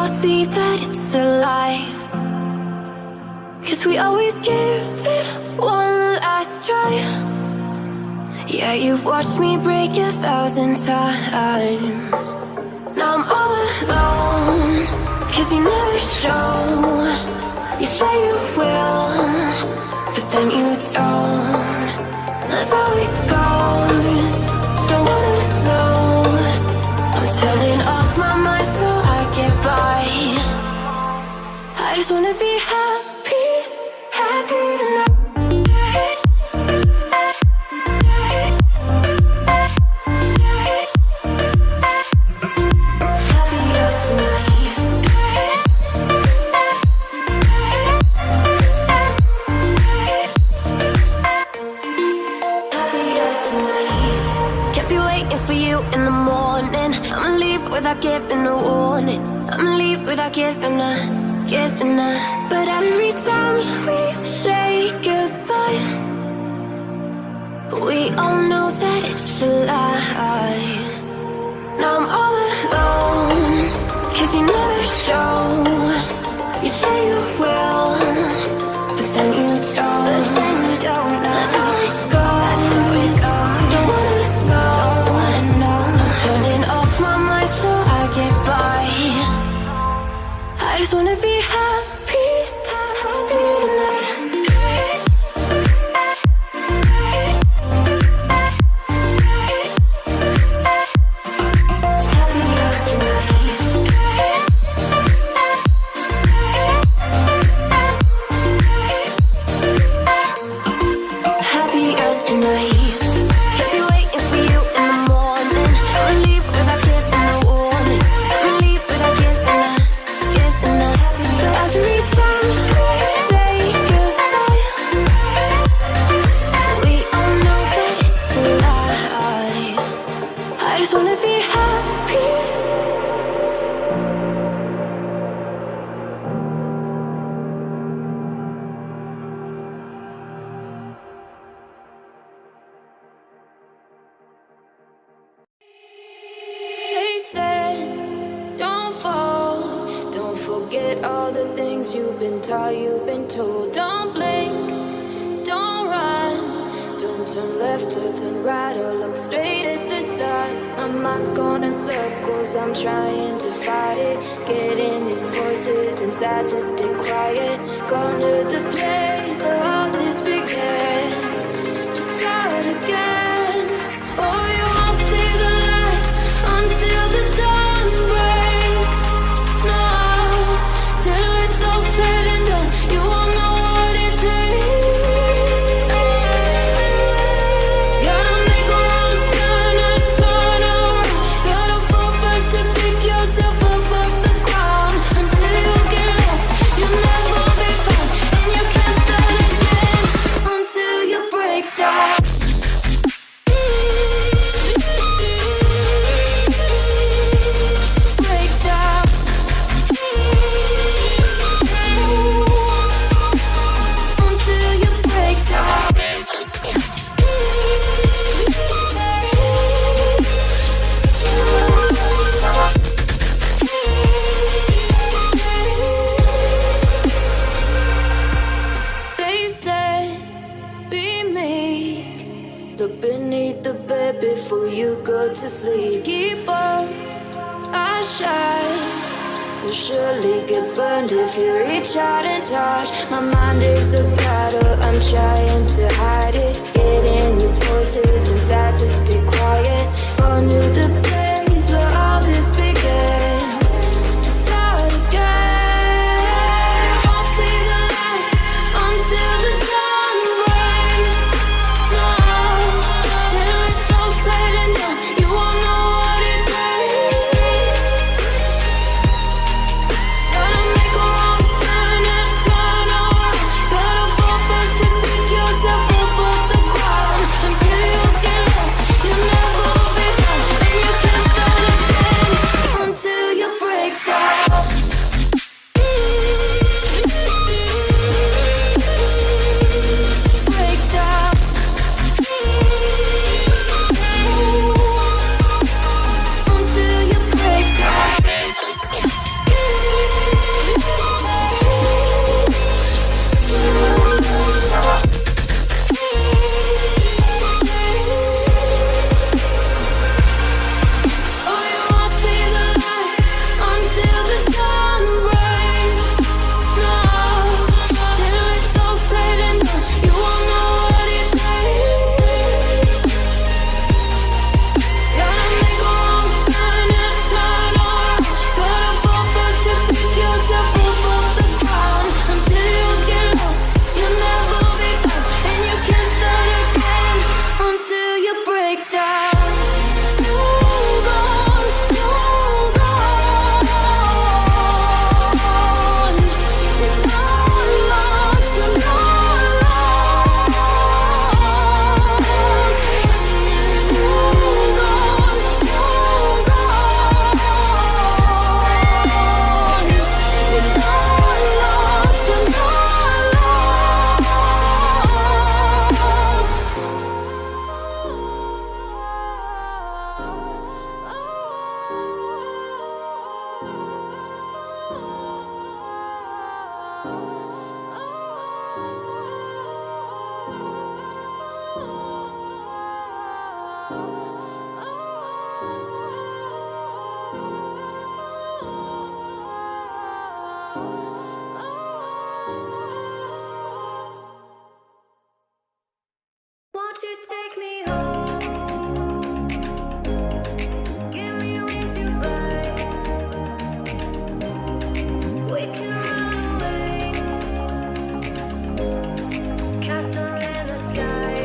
all see that it's a lie. 'Cause we always give it one last try. Yeah, you've watched me break 1,000 times. Now I'm all alone, 'cause you never show. You say you will, but then you don't. That's how it goes. Don't wanna know. I'm turning off my mind so I get by. I just wanna be happy, happy tonight. Without giving a warning, I'ma leave without giving a. But every time we say goodbye, we all know that it's a lie. Now I'm all alone, 'cause you never show. You say you will, but then you don't. That's how it goes. Don't wanna know. I'm turning off my mind so I get by. I just wanna be happy, happy tonight. You've been taught, you've been told. Don't blink, don't run, don't turn left or turn right or look straight at the sun. My mind's going in circles, I'm trying to fight it. Getting these voices inside to stay quiet. Going to the place where all this began. Just start again. Oh, you won't see the light until the dawn breaks. No, till it's all said and done, you won't know what it takes. Gotta make a wrong turn and turn around. Gotta fall fast to pick yourself up off the ground. Until you get lost, you'll never be found. And you can't start again until you break down. Before you go to sleep, keep on our shine. You'll surely get burned if you reach out and touch. My mind is a battle, I'm trying to hide it. Getting these voices inside to stay quiet. Going to the place where all this began. Just start again. You won't see the light until the dawn breaks. No, till it's all said and done, you won't know what it takes. Gotta make a wrong turn and turn around. Gotta fall fast to pick yourself up off the ground. Until you get lost, you'll never be found. And you can't Won't you take me home? Give me wings to fly. We can run away. Castle in the sky.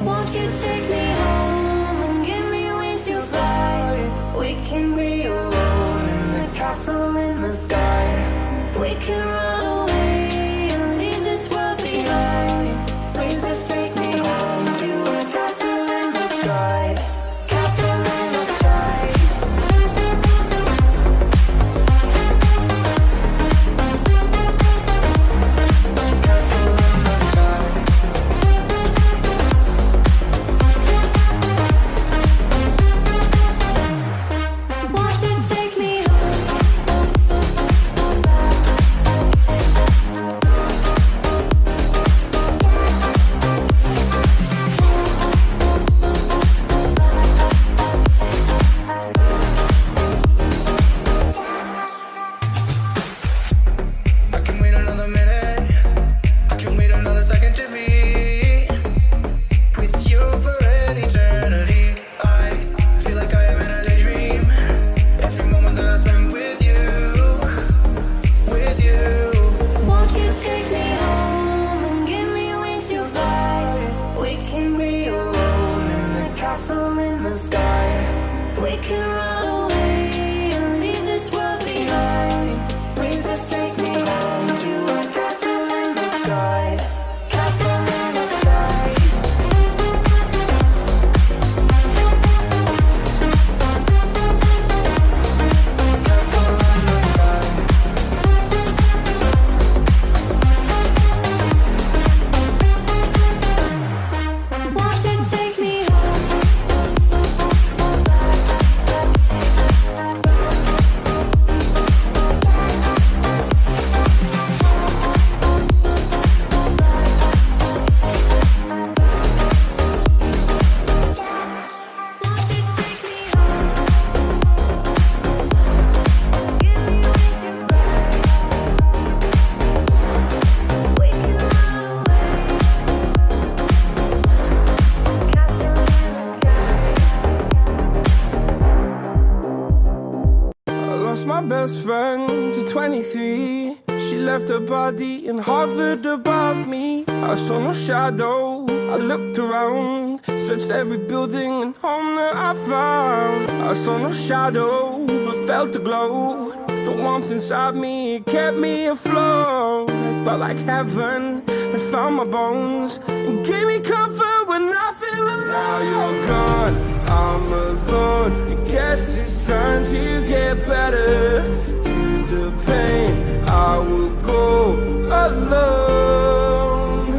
Won't you take me home and give me wings to fly? We can be alone in the castle in the sky. We can run away and leave this world behind. Please just take me home to a castle in the sky. Castle in the sky. Castle in the sky. Won't you take me I can wait another minute. I can wait another second to be with you for an eternity. I feel like I am in a daydream. Every moment that I spend with you, with you. Won't you take me home and give me wings to fly? We can be alone in the castle in the sky. We can run away and leave this world behind. Please just take me home to a castle in the sky. Castle in the sky. Castle in the sky. Won't you take me I lost my best friend to 23. She left her body and hovered above me. I saw no shadow. I looked around, searched every building and home that I found. I saw no shadow, but felt a glow. The warmth inside me, it kept me afloat. It felt like heaven had found my bones and gave me comfort when I feel alone. Now you're gone, I'm alone. I guess it's time to get better. Through the pain, I will go alone.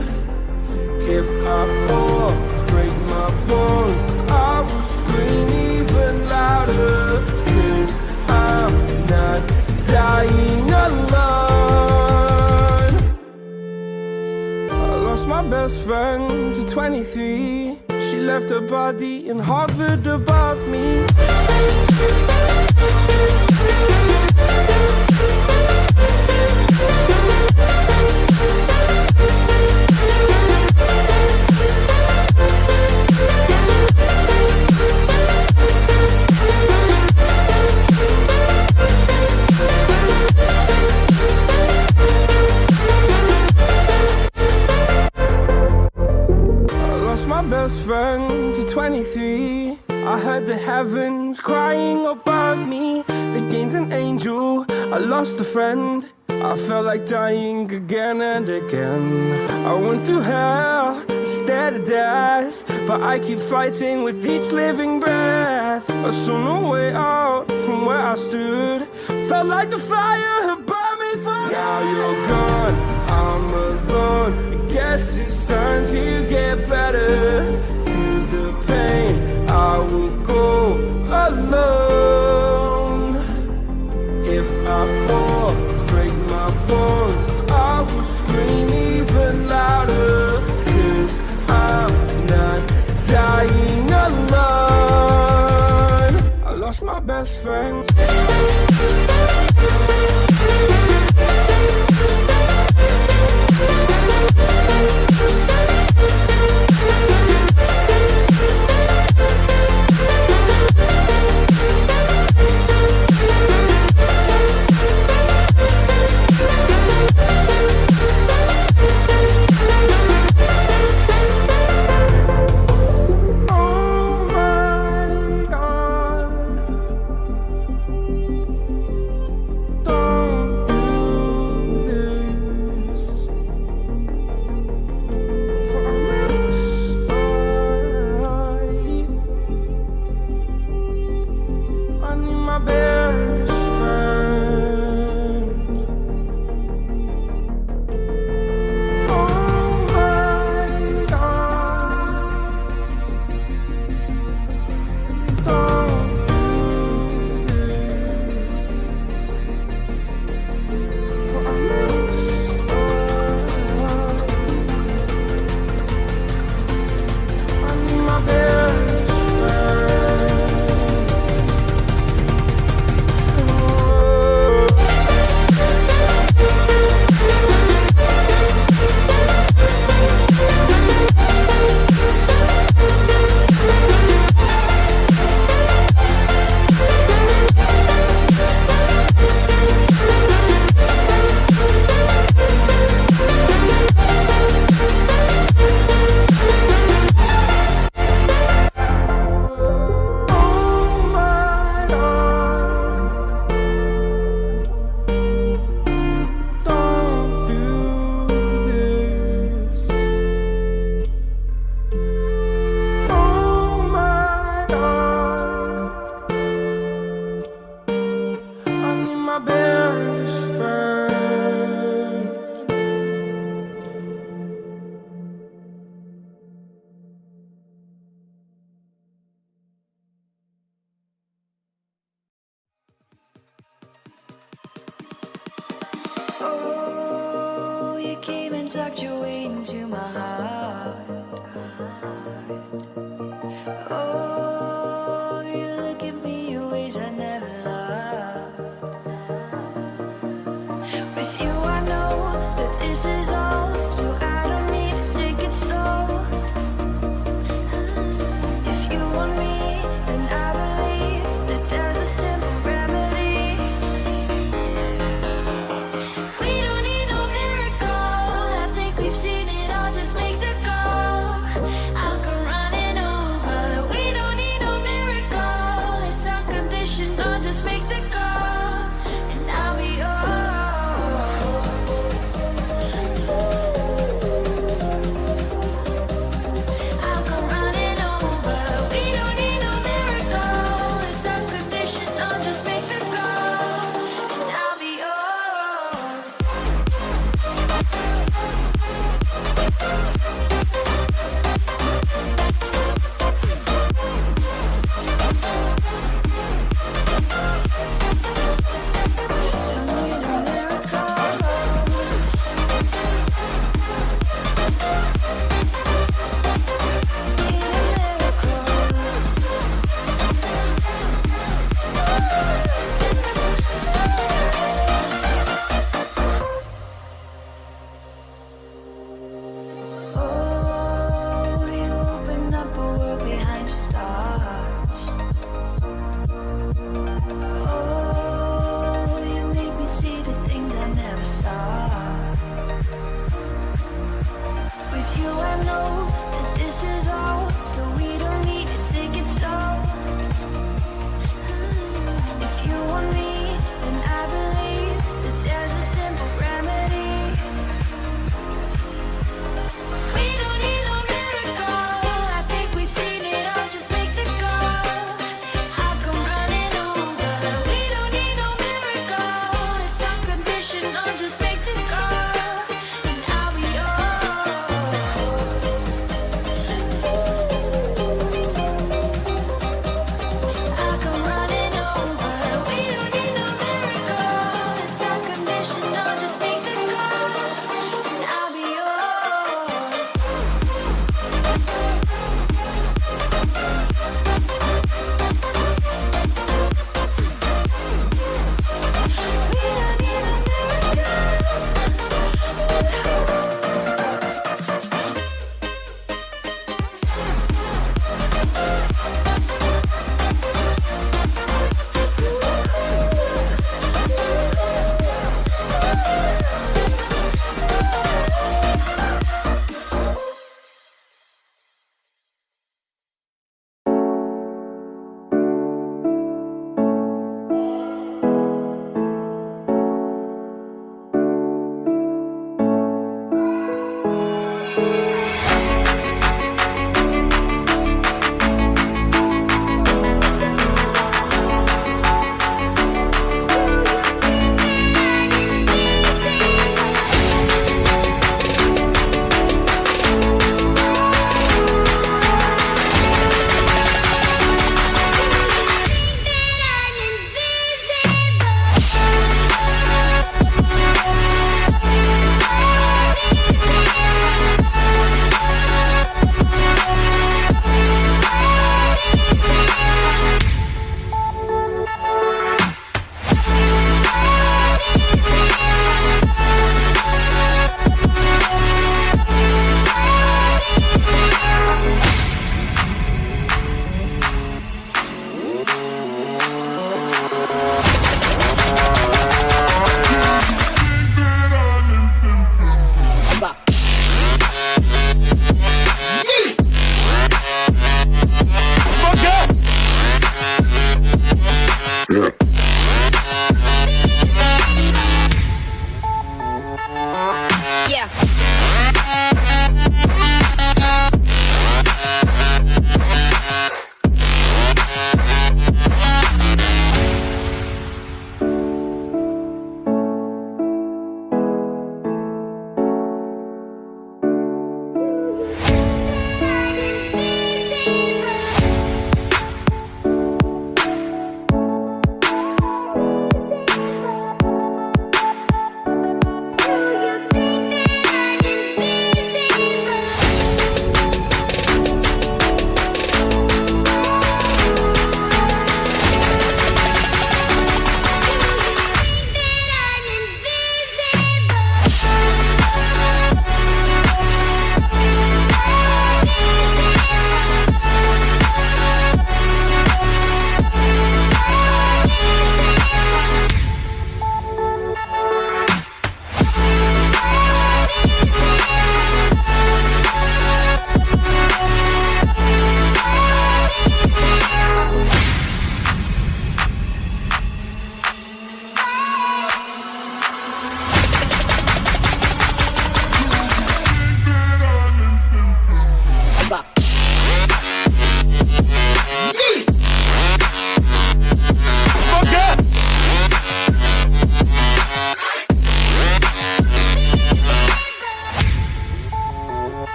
If I fall, break my bones, I will scream even louder. 'Cause I'm not dying alone. I lost my best friend to 23. She left her body and hovered above me. I lost my best friend to 23. I heard the heavens crying above me. They gained an angel, I lost a friend. I felt like dying again and again. I went through hell, stared at death, but I keep fighting with each living breath. I saw no way out from where I stood. Felt like the fire had burned me for good. Now you're gone, I'm alone. I guess it's time to get better. Through the pain, I will go alone. If I fall, break my bones, I will scream even louder. 'Cause I'm not dying alone. I lost my best friend. only my best friend. Oh, you came and tucked your way into my heart. Oh, you look at me in ways I never loved. With you I know that this is all, so I don't need to take it slow. If you want me, then I believe that there's a simple remedy. We don't need no miracle, I think we've seen it all, just make the call. I'll come running over. We don't need no miracle, it's unconditional, just make the call, and I'll be yours.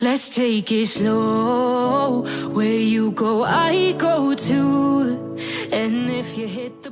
let's take it slow. Where you go, I go too. And if you hit the